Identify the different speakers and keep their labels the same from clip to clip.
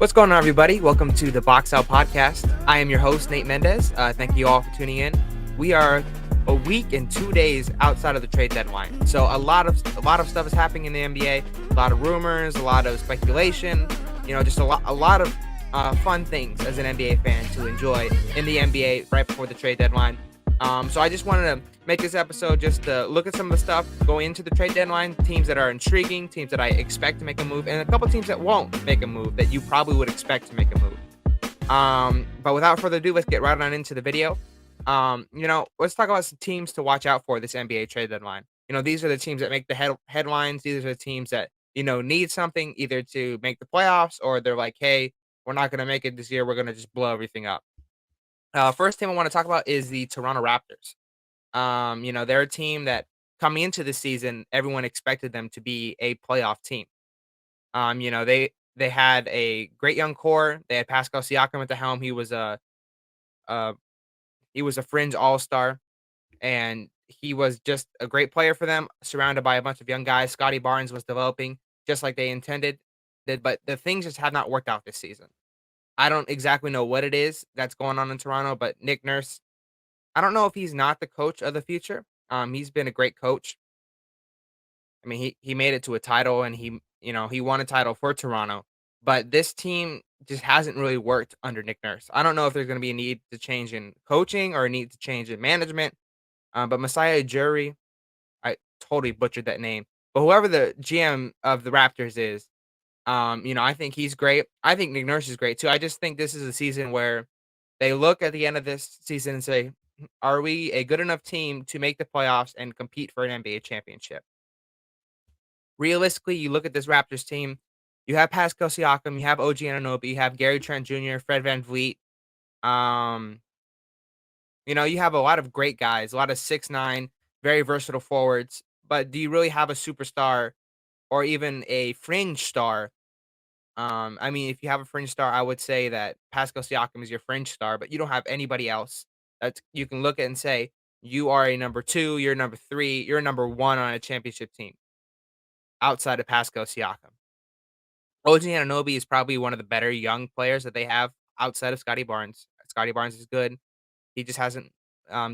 Speaker 1: What's going on, everybody? Welcome to the Box Out Podcast. I am your host, Nate Mendez. Thank you all for tuning in. We are a week and 2 days outside of the trade deadline, so a lot of stuff is happening in the NBA. A lot of rumors, a lot of speculation. Just a lot of fun things as an NBA fan to enjoy in the NBA right before the trade deadline. So I just wanted to make this episode just to look at some of the stuff going into the trade deadline, teams that are intriguing, teams that I expect to make a move, and a couple teams that won't make a move that you probably would expect to make a move. But without further ado, let's get right on into the video. Let's talk about some teams to watch out for this NBA trade deadline. These are the teams that make the headlines. These are the teams that need something either to make the playoffs, or they're like, hey, we're not going to make it this year. We're going to just blow everything up. First team I want to talk about is the Toronto Raptors. They're a team that coming into the season, everyone expected them to be a playoff team. They had a great young core. They had Pascal Siakam at the helm. Uh, he was a fringe all star, and he was just a great player for them, surrounded by a bunch of young guys. Scotty Barnes was developing just like they intended, but the things just have not worked out this season. I don't exactly know what it is that's going on in Toronto, but Nick Nurse, I don't know if he's not the coach of the future. He's been a great coach. I mean, he made it to a title, and he won a title for Toronto, but this team just hasn't really worked under Nick Nurse. I don't know if there's going to be a need to change in coaching or a need to change in management. But Messiah Ujiri, I totally butchered that name, but whoever the GM of the Raptors is, I think he's great. I think Nick Nurse is great too. I just think this is a season where they look at the end of this season and say, "Are we a good enough team to make the playoffs and compete for an NBA championship?" Realistically, you look at this Raptors team, you have Pascal Siakam, you have OG Anunoby, you have Gary Trent Jr., Fred VanVleet. Um, you have a lot of great guys, a lot of 6'9", very versatile forwards. But do you really have a superstar or even a fringe star? I mean, if you have a fringe star, I would say that Pascal Siakam is your fringe star, but you don't have anybody else that you can look at and say you are a number two, you're number three, you're number one on a championship team outside of Pascal Siakam. OG Anunoby is probably one of the better young players that they have outside of Scotty Barnes. Scotty Barnes is good. He just hasn't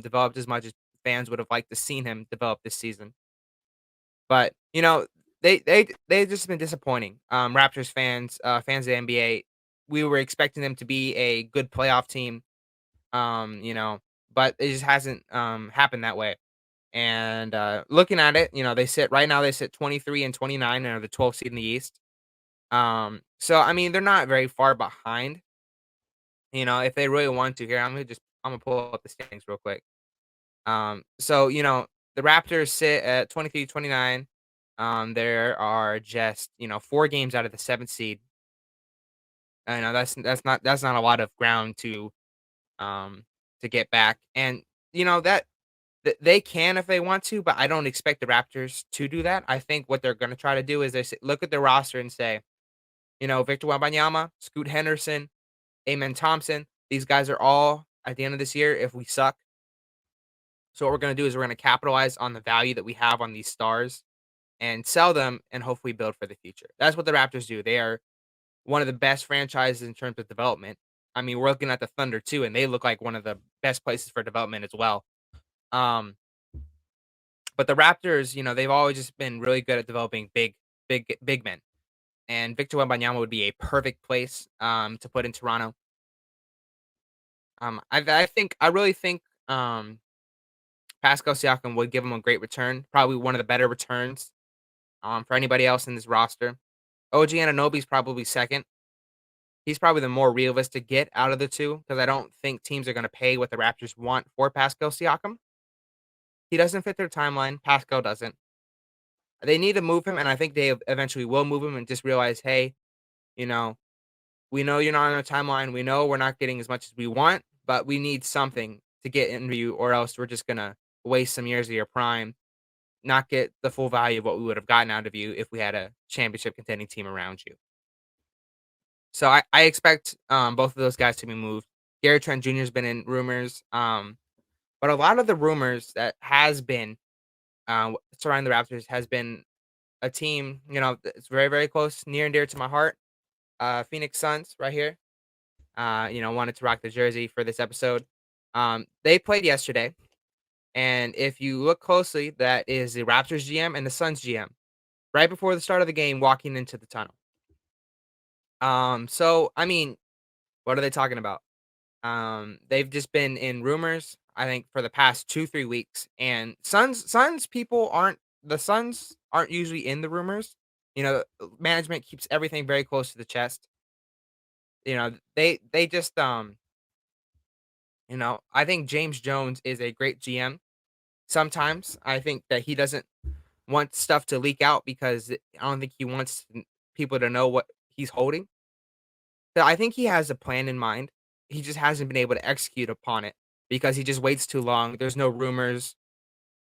Speaker 1: developed as much as fans would have liked to seen him develop this season. But they just been disappointing. Raptors fans, fans of the NBA, we were expecting them to be a good playoff team. Um, you know, but it just hasn't happened that way. And looking at it, they sit 23 and 29 and are the 12th seed in the East. So I mean, they're not very far behind. If they really want to, here I'm gonna pull up the standings real quick. So the Raptors sit at 23, 29. There are just 4 games out of the seventh seed. I know that's not a lot of ground um to get back, and that they can if they want to, but I don't expect the Raptors to do that. I think what they're gonna try to do is look at their roster and say, Victor Wembanyama, Scoot Henderson, Amen Thompson. These guys are all at the end of this year if we suck. So what we're gonna do is we're gonna capitalize on the value that we have on these stars and sell them and hopefully build for the future. That's what the Raptors do. They are one of the best franchises in terms of development. I mean, we're looking at the Thunder too, and they look like one of the best places for development as well. Um, but the Raptors, they've always just been really good at developing big men. And Victor Wembanyama would be a perfect place to put in Toronto. I really think Pascal Siakam would give him a great return, probably one of the better returns for anybody else in this roster. OG Anunoby's probably second. He's probably the more realistic get out of the two because I don't think teams are going to pay what the Raptors want for Pascal Siakam. He doesn't fit their timeline. Pascal doesn't. They need to move him, and I think they eventually will move him and just realize, hey, you know, we know you're not on our timeline. We know we're not getting as much as we want, but we need something to get into you, or else we're just gonna waste some years of your prime, not get the full value of what we would have gotten out of you if we had a championship contending team around you. So I expect both of those guys to be moved. Gary Trent Jr. has been in rumors, but a lot of the rumors that has been surrounding the Raptors has been a team, it's very very close, near and dear to my heart. Phoenix Suns right here. Wanted to rock the jersey for this episode. They played yesterday, and if you look closely, that is the Raptors GM and the Suns GM right before the start of the game walking into the tunnel. So I mean, what are they talking about? They've just been in rumors, I think, for the past 2, 3 weeks. And Suns aren't usually in the rumors. Management keeps everything very close to the chest. They just I think James Jones is a great GM. Sometimes I think that he doesn't want stuff to leak out because I don't think he wants people to know what he's holding. So I think he has a plan in mind. He just hasn't been able to execute upon it because he just waits too long. There's no rumors,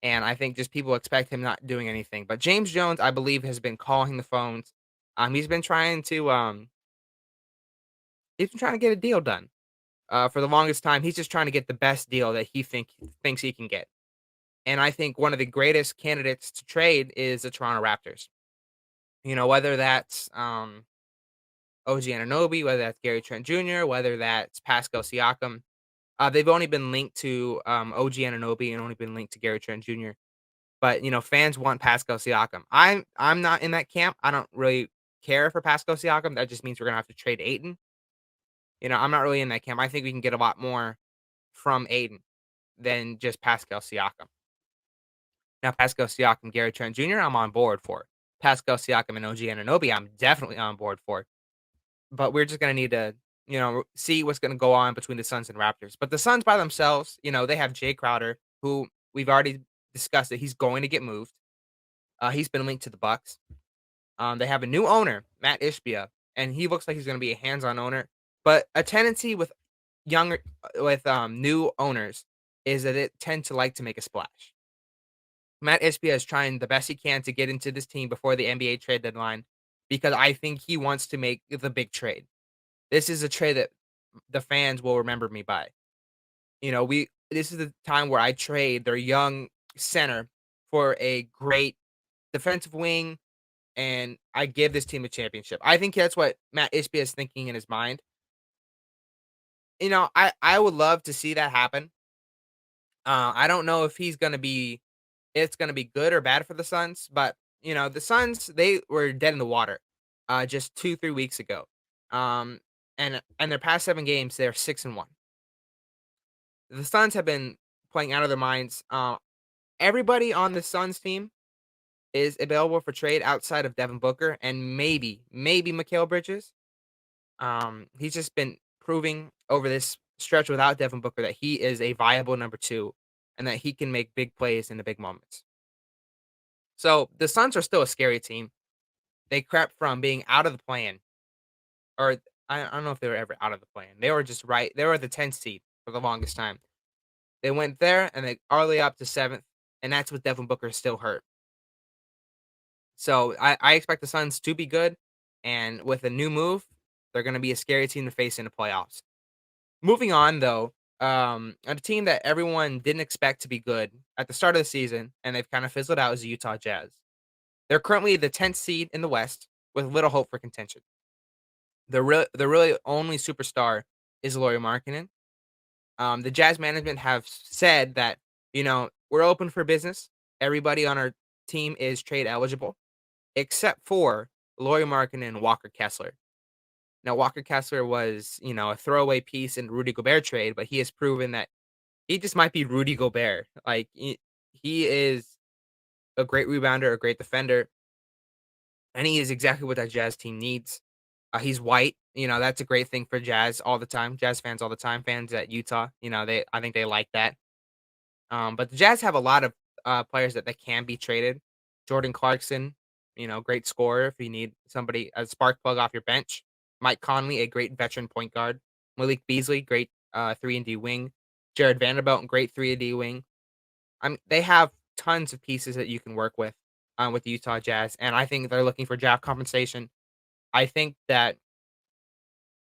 Speaker 1: and I think just people expect him not doing anything. But James Jones, I believe, has been calling the phones. He's been trying to get a deal done. For the longest time, he's just trying to get the best deal that thinks he can get. And I think one of the greatest candidates to trade is the Toronto Raptors. Whether that's OG Anunoby, whether that's Gary Trent Jr., whether that's Pascal Siakam. They've only been linked to OG Anunoby and only been linked to Gary Trent Jr. But fans want Pascal Siakam. I'm not in that camp. I don't really care for Pascal Siakam. That just means we're gonna have to trade Aiton. I'm not really in that camp. I think we can get a lot more from Aiton than just Pascal Siakam. Now, Pascal Siakam, Gary Trent Jr., I'm on board for. Pascal Siakam and OG Anunoby, I'm definitely on board for. But we're just gonna need to, see what's gonna go on between the Suns and Raptors. But the Suns by themselves, they have Jay Crowder, who we've already discussed that he's going to get moved. He's been linked to the Bucks. They have a new owner, Matt Ishbia, and he looks like he's gonna be a hands-on owner. But a tendency with new owners is that it tend to like to make a splash. Matt Ishbia is trying the best he can to get into this team before the NBA trade deadline because I think he wants to make the big trade. This is a trade that the fans will remember me by. This is the time where I trade their young center for a great defensive wing, and I give this team a championship. I think that's what Matt Ishbia is thinking in his mind. I would love to see that happen. I don't know if it's gonna be good or bad for the Suns, but the Suns, they were dead in the water just 2, 3 weeks ago. Um and their past 7 games, they're 6-1. The Suns have been playing out of their minds. Everybody on the Suns team is available for trade outside of Devin Booker and maybe Mikal Bridges. He's just been proving over this stretch without Devin Booker that he is a viable number two and that he can make big plays in the big moments. So the Suns are still a scary team. They crept from being out of the plan, or I don't know if they were ever out of the plan. They were just right. They were the 10th seed for the longest time. They went there and they all the way up to 7th, and that's with Devin Booker still hurt. So I expect the Suns to be good, and with a new move, they're going to be a scary team to face in the playoffs. Moving on, though, a team that everyone didn't expect to be good at the start of the season, and they've kind of fizzled out, is the Utah Jazz. They're currently the 10th seed in the West with little hope for contention. The really only superstar is Lauri Markkanen. The Jazz management have said that we're open for business. Everybody on our team is trade eligible, except for Lauri Markkanen and Walker Kessler. Now, Walker Kessler was a throwaway piece in the Rudy Gobert trade, but he has proven that he just might be Rudy Gobert. Like he is a great rebounder, a great defender, and he is exactly what that Jazz team needs. He's white. That's a great thing for Jazz all the time. Jazz fans all the time. Fans at Utah, I think they like that. But the Jazz have a lot of players that they can be traded. Jordan Clarkson, great scorer if you need somebody, a spark plug off your bench. Mike Conley, a great veteran point guard. Malik Beasley, great 3-and-D wing. Jared Vanderbilt, great 3-and-D wing. They have tons of pieces that you can work with the Utah Jazz, and I think they're looking for draft compensation. I think that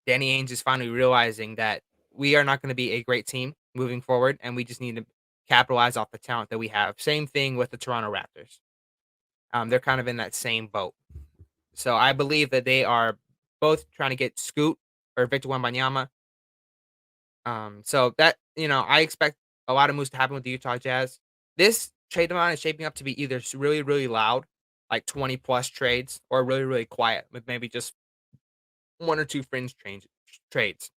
Speaker 1: Danny Ainge is finally realizing that we are not going to be a great team moving forward, and we just need to capitalize off the talent that we have. Same thing with the Toronto Raptors. They're kind of in that same boat. So I believe that they are both trying to get Scoot or Victor Wembanyama. So that I expect a lot of moves to happen with the Utah Jazz. This trade deadline is shaping up to be either really, really loud, like 20 plus trades, or really, really quiet with maybe just one or two trades.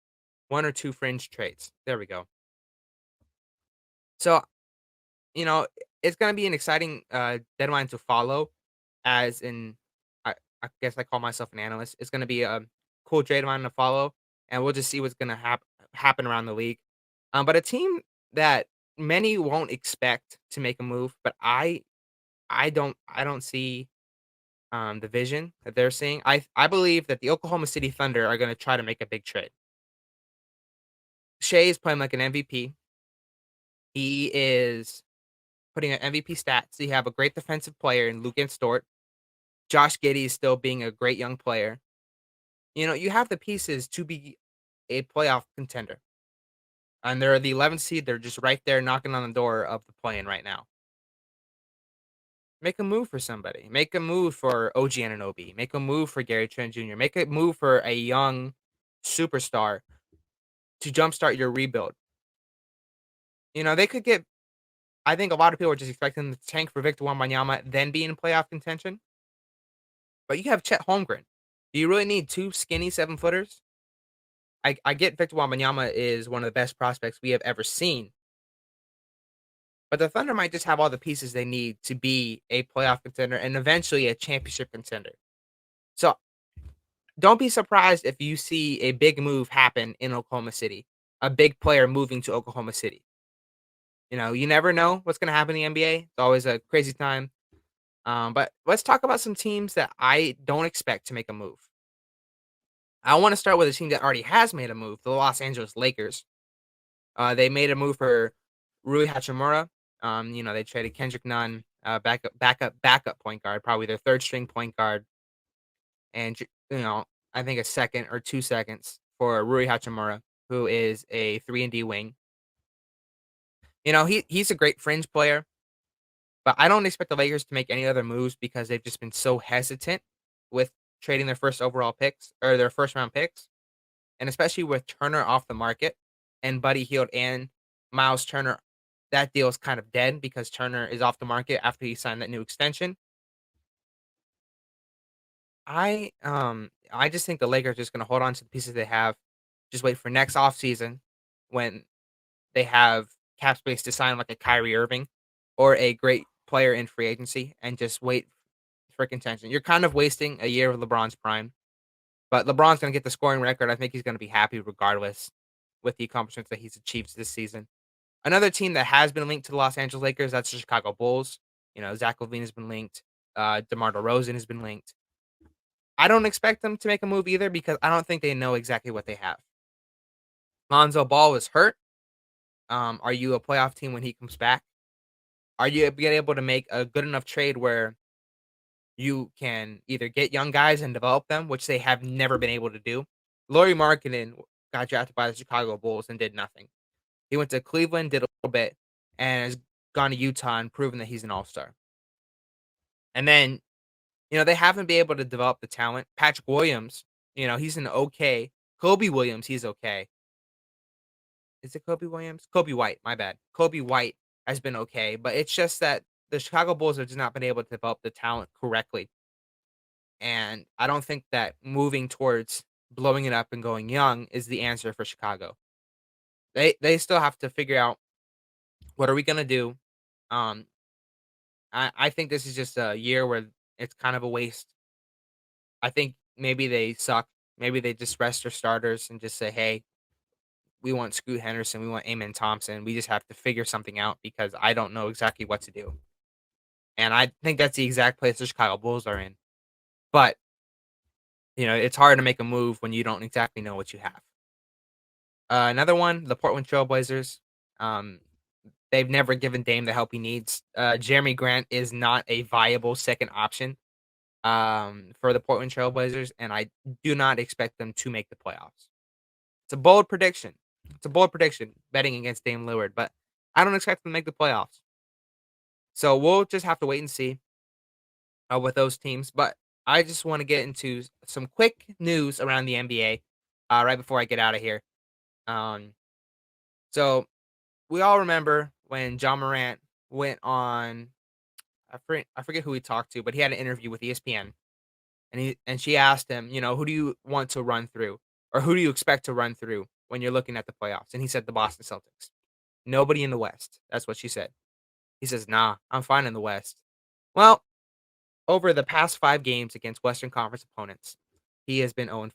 Speaker 1: One or two fringe trades. There we go. So, you know, it's gonna be an exciting deadline to follow as in I guess I call myself an analyst. It's gonna be a cool trade deadline to follow, and we'll just see what's gonna happen around the league. But a team that many won't expect to make a move, but I don't see the vision that they're seeing. I believe that the Oklahoma City Thunder are gonna try to make a big trade. Shea is playing like an MVP. He is putting an MVP stats. You have a great defensive player in Luke Stort. Josh Giddey is still being a great young player. You have the pieces to be a playoff contender. And they're the 11th seed. They're just right there knocking on the door of the play-in right now. Make a move for somebody. Make a move for OG Anunoby. Make a move for Gary Trent Jr. Make a move for a young superstar to jumpstart your rebuild. They could get. I think a lot of people are just expecting the tank for Victor Wembanyama, then be in playoff contention. But you have Chet Holmgren. Do you really need two skinny 7-footers? I get Victor Wembanyama is one of the best prospects we have ever seen, but the Thunder might just have all the pieces they need to be a playoff contender and eventually a championship contender. So don't be surprised if you see a big move happen in Oklahoma City, a big player moving to Oklahoma City. You never know what's going to happen in the NBA. It's always a crazy time. But let's talk about some teams that I don't expect to make a move. I want to start with a team that already has made a move, the Los Angeles Lakers. They made a move for Rui Hachimura. They traded Kendrick Nunn, backup point guard, probably their third string point guard, and I think a second or 2 seconds for Rui Hachimura, who is a 3-and-D wing. He's a great fringe player, but I don't expect the Lakers to make any other moves because they've just been so hesitant with trading their first overall picks or their first round picks, and especially with Turner off the market and Buddy Hield and Miles Turner, that deal is kind of dead because Turner is off the market after he signed that new extension. I just think the Lakers are just gonna hold on to the pieces they have, just wait for next offseason when they have cap space to sign like a Kyrie Irving or a great player in free agency and just wait for contention. You're kind of wasting a year of LeBron's prime, but LeBron's gonna get the scoring record. I think he's gonna be happy regardless with the accomplishments that he's achieved this season. Another team that has been linked to the Los Angeles Lakers, that's the Chicago Bulls. Zach LaVine has been linked. DeMar DeRozan has been linked. I don't expect them to make a move either because I don't think they know exactly what they have. Lonzo Ball is hurt. Are you a playoff team when he comes back? Are you able to make a good enough trade where you can either get young guys and develop them, which they have never been able to do? Lauri Markkanen got drafted by the Chicago Bulls and did nothing. He went to Cleveland, did a little bit, and has gone to Utah and proven that he's an all-star. And then, they haven't been able to develop the talent. Patrick Williams, he's an okay. Kobe Williams, he's okay. Is it Kobe Williams? Kobe White, my bad. Kobe White has been okay, but it's just that the Chicago Bulls have just not been able to develop the talent correctly. And I don't think that moving towards blowing it up and going young is the answer for Chicago. They still have to figure out what are we gonna do. Um, I think this is just a year where it's kind of a waste. I think maybe they suck. Maybe they just rest their starters and just say, "Hey, we want Scoot Henderson, we want Amen Thompson. We just have to figure something out because I don't know exactly what to do." And I think that's the exact place the Chicago Bulls are in. But it's hard to make a move when you don't exactly know what you have. Another one, the Portland Trail Blazers. Um, they've never given Dame the help he needs. Jeremy Grant is not a viable second option for the Portland Trail Blazers, and I do not expect them to make the playoffs. It's a bold prediction. It's a bold prediction betting against Dame Lillard, but I don't expect them to make the playoffs. So we'll just have to wait and see with those teams. But I just want to get into some quick news around the NBA right before I get out of here. Um, so we all remember when John Morant went on. I forget who he talked to, but he had an interview with ESPN, and she asked him, who do you want to run through, or who do you expect to run through when you're looking at the playoffs? And he said the Boston Celtics. Nobody in the West. That's what she said. He says, "Nah, I'm fine in the West." Well, over the past 5 games against Western Conference opponents, he has been 0-5.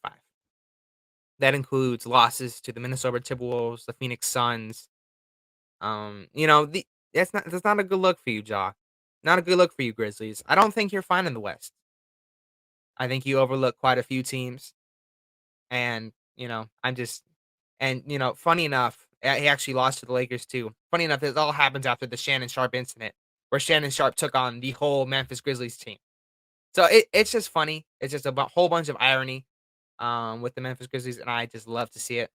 Speaker 1: That includes losses to the Minnesota Timberwolves, the Phoenix Suns. That's not a good look for you, Jaw. Not a good look for you, Grizzlies. I don't think you're fine in the West. I think you overlook quite a few teams, and funny enough, he actually lost to the Lakers too. Funny enough, this all happens after the Shannon Sharp incident, where Shannon Sharp took on the whole Memphis Grizzlies team. So it's just funny. It's just a whole bunch of irony with the Memphis Grizzlies, and I just love to see it.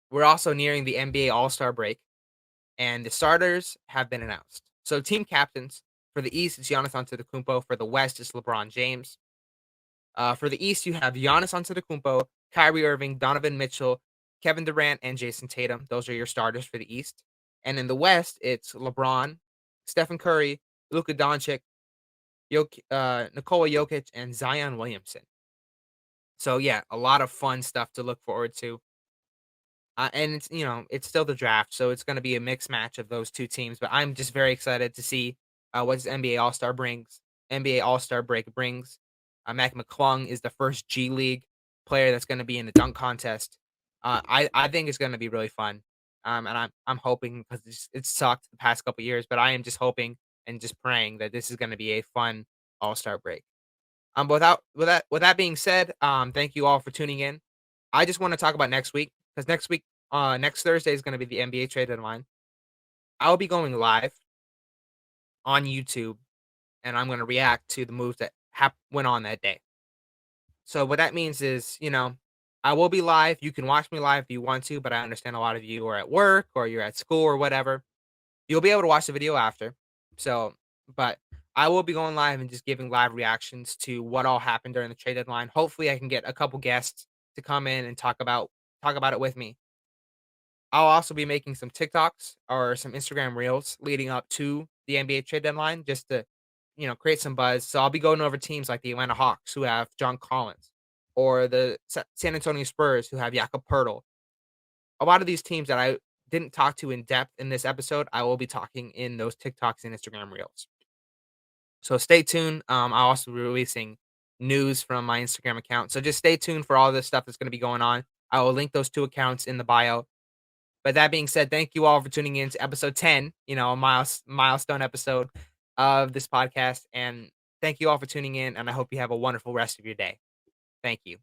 Speaker 1: We're also nearing the NBA All-Star break, and the starters have been announced. So team captains for the East, it's Giannis Antetokounmpo. For the West, it's LeBron James. For the East, you have Giannis Antetokounmpo, Kyrie Irving, Donovan Mitchell, Kevin Durant, and Jason Tatum. Those are your starters for the East. And in the West, it's LeBron, Stephen Curry, Luka Doncic, Nikola Jokic, and Zion Williamson. So yeah, a lot of fun stuff to look forward to. And it's still the draft, so it's going to be a mixed match of those two teams. But I'm just very excited to see what this NBA All Star break brings. Mac McClung is the first G League player that's going to be in the dunk contest. I think it's going to be really fun. And I'm hoping, because it's sucked the past couple years, but I am just hoping and just praying that this is going to be a fun All Star break. With that being said, thank you all for tuning in. I just want to talk about next week, because next Thursday is going to be the NBA trade deadline. I'll be going live on YouTube, and I'm going to react to the moves that went on that day. So what that means is, I will be live. You can watch me live if you want to, but I understand a lot of you are at work or you're at school or whatever. You'll be able to watch the video after. So, but I will be going live and just giving live reactions to what all happened during the trade deadline. Hopefully, I can get a couple guests to come in and talk about it with me. I'll also be making some TikToks or some Instagram reels leading up to the NBA trade deadline, just to, create some buzz. So I'll be going over teams like the Atlanta Hawks, who have John Collins, or the San Antonio Spurs, who have Jakob Poeltl. A lot of these teams that I didn't talk to in depth in this episode, I will be talking in those TikToks and Instagram reels. So stay tuned. I'll also be releasing news from my Instagram account. So just stay tuned for all this stuff that's going to be going on. I will link those two accounts in the bio. But that being said, thank you all for tuning in to episode 10, a milestone episode of this podcast. And thank you all for tuning in. And I hope you have a wonderful rest of your day. Thank you.